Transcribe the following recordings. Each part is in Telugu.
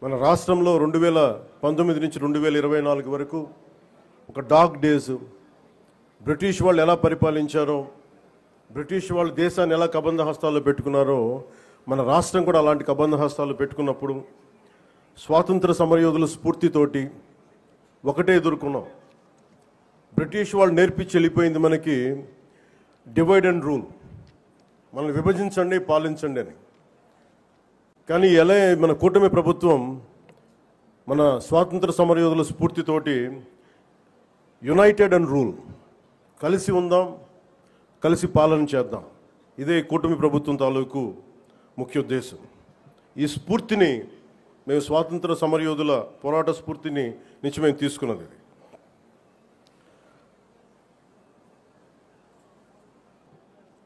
మన రాష్ట్రంలో 2019 నుంచి 2024 వరకు ఒక డార్క్ డేస్. బ్రిటిష్ వాళ్ళు ఎలా పరిపాలించారో, బ్రిటిష్ వాళ్ళు దేశాన్ని ఎలా కబంధ హస్తాల్లో పెట్టుకున్నారో మన రాష్ట్రం కూడా అలాంటి కబంధ హస్తాల్లో పెట్టుకున్నప్పుడు స్వాతంత్ర సమరయోధుల స్ఫూర్తితోటి ఒకటే ఎదుర్కొన్నాం. బ్రిటిష్ వాళ్ళు నేర్పించి వెళ్ళిపోయింది మనకి డివైడ్ అండ్ రూల్, మనల్ని విభజించండి పాలించండి అని. కానీ ఎలా మన కూటమి ప్రభుత్వం మన స్వాతంత్ర సమరయోధుల స్ఫూర్తితోటి యునైటెడ్ అండ్ రూల్, కలిసి ఉందాం, కలిసి పాలన చేద్దాం, ఇదే కూటమి ప్రభుత్వం తాలూకు ముఖ్య ఉద్దేశం. ఈ స్ఫూర్తిని మేము స్వాతంత్ర సమరయోధుల పోరాట స్ఫూర్తిని నుంచి మేము తీసుకున్నది ఇది.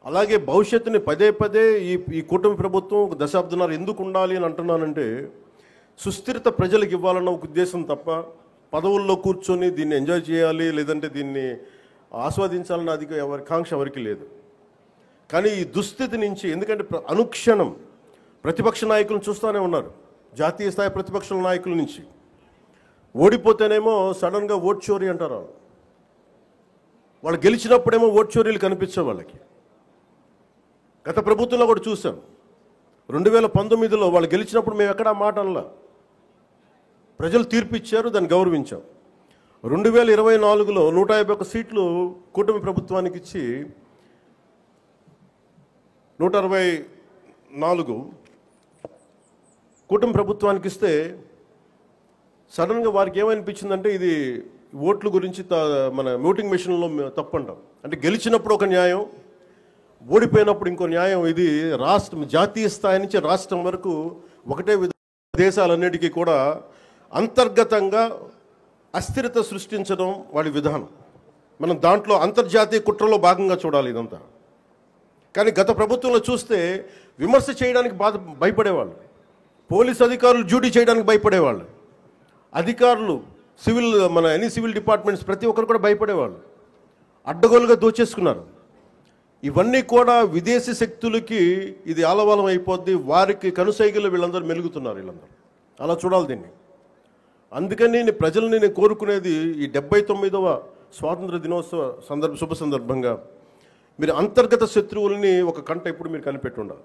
అలాగే భవిష్యత్తుని పదే పదే ఈ కూటమి ప్రభుత్వం ఒక దశాబ్దన్నర ఎందుకు ఉండాలి అని అంటున్నానంటే, సుస్థిరత ప్రజలకు ఇవ్వాలన్న ఒక ఉద్దేశం తప్ప పదవుల్లో కూర్చొని దీన్ని ఎంజాయ్ చేయాలి లేదంటే దీన్ని ఆస్వాదించాలన్న ఎవరి కాంక్ష ఎవరికి లేదు. కానీ ఈ దుస్థితి నుంచి, ఎందుకంటే అనుక్షణం ప్రతిపక్ష నాయకులను చూస్తూనే ఉన్నారు, జాతీయ స్థాయి ప్రతిపక్ష నాయకుల నుంచి. ఓడిపోతేనేమో సడన్గా ఓట్ చోరీ అంటారు. వాళ్ళు గెలిచినప్పుడేమో ఓట్ చోరీలు కనిపించే వాళ్ళకి. గత ప్రభుత్వంలో కూడా చూసాం. 2019లో వాళ్ళు గెలిచినప్పుడు మేము ఎక్కడా మాట అనలా, ప్రజలు తీర్పు ఇచ్చారు, దాన్ని గౌరవించాం. 2024లో 151 సీట్లు కూటమి ప్రభుత్వానికి ఇచ్చి 164 కూటమి ప్రభుత్వానికి ఇస్తే సడన్గా వారికి ఏమనిపించిందంటే ఇది ఓట్ల గురించి మన ఓటింగ్ మెషిన్లో తప్పు అంటాం. అంటే గెలిచినప్పుడు ఒక న్యాయం, ఓడిపోయినప్పుడు ఇంకో న్యాయం. ఇది రాష్ట్రం, జాతీయ స్థాయి నుంచి రాష్ట్రం వరకు ఒకటే దేశాలన్నిటికీ కూడా అంతర్గతంగా అస్థిరత సృష్టించడం వాడి విధానం. మనం దాంట్లో అంతర్జాతీయ కుట్రలో భాగంగా చూడాలి ఇదంతా. కానీ గత ప్రభుత్వంలో చూస్తే విమర్శ చేయడానికి భయపడేవాళ్ళు, పోలీస్ అధికారులు డ్యూటీ చేయడానికి భయపడేవాళ్ళు, అధికారులు ఎనీ సివిల్ డిపార్ట్మెంట్స్ ప్రతి ఒక్కరు కూడా భయపడేవాళ్ళు, అడ్డగోలుగా దోచేసుకున్నారు. ఇవన్నీ కూడా విదేశీ శక్తులకి ఇది ఆలవాలం అయిపోద్ది, వారికి కనుసైగలు వీళ్ళందరూ మెలుగుతున్నారు. వీళ్ళందరూ అలా చూడాలి దీన్ని. అందుకని ప్రజల్ని నేను కోరుకునేది, ఈ 79వ స్వాతంత్ర దినోత్సవ శుభ సందర్భంగా మీరు అంతర్గత శత్రువుల్ని ఒక కంట ఎప్పుడు మీరు కనిపెట్టి ఉండాలి.